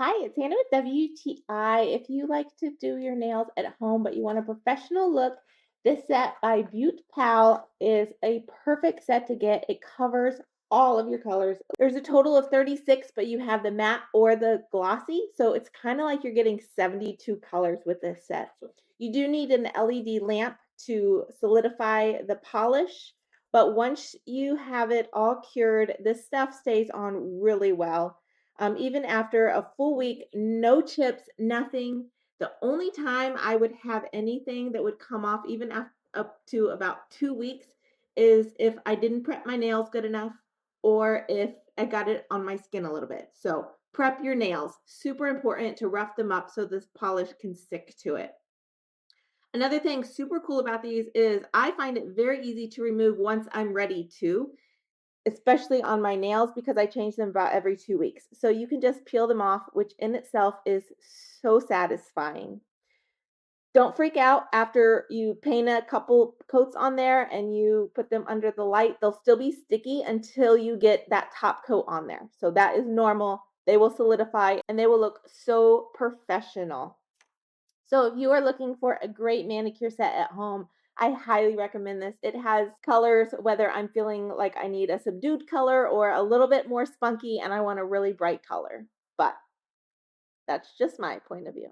Hi, it's Hannah with WTI. If you like to do your nails at home but you want a professional look, this set by Beautpal is a perfect set to get. It covers all of your colors. There's a total of 36, but you have the matte or the glossy, so it's kind of like you're getting 72 colors with this set. You do need an LED lamp to solidify the polish, but once you have it all cured, this stuff stays on really well. Even after a full week, no chips, nothing. The only time I would have anything that would come off, even up to about 2 weeks, is if I didn't prep my nails good enough or if I got it on my skin a little bit. So, prep your nails. Super important to rough them up so this polish can stick to it. Another thing super cool about these is I find it very easy to remove once I'm ready to, especially on my nails because I change them about every 2 weeks. So you can just peel them off, which in itself is so satisfying. Don't freak out after you paint a couple coats on there and you put them under the light. They'll still be sticky until you get that top coat on there. So that is normal. They will solidify and they will look so professional. So if you are looking for a great manicure set at home, I highly recommend this. It has colors, whether I'm feeling like I need a subdued color or a little bit more spunky and I want a really bright color. But that's just my point of view.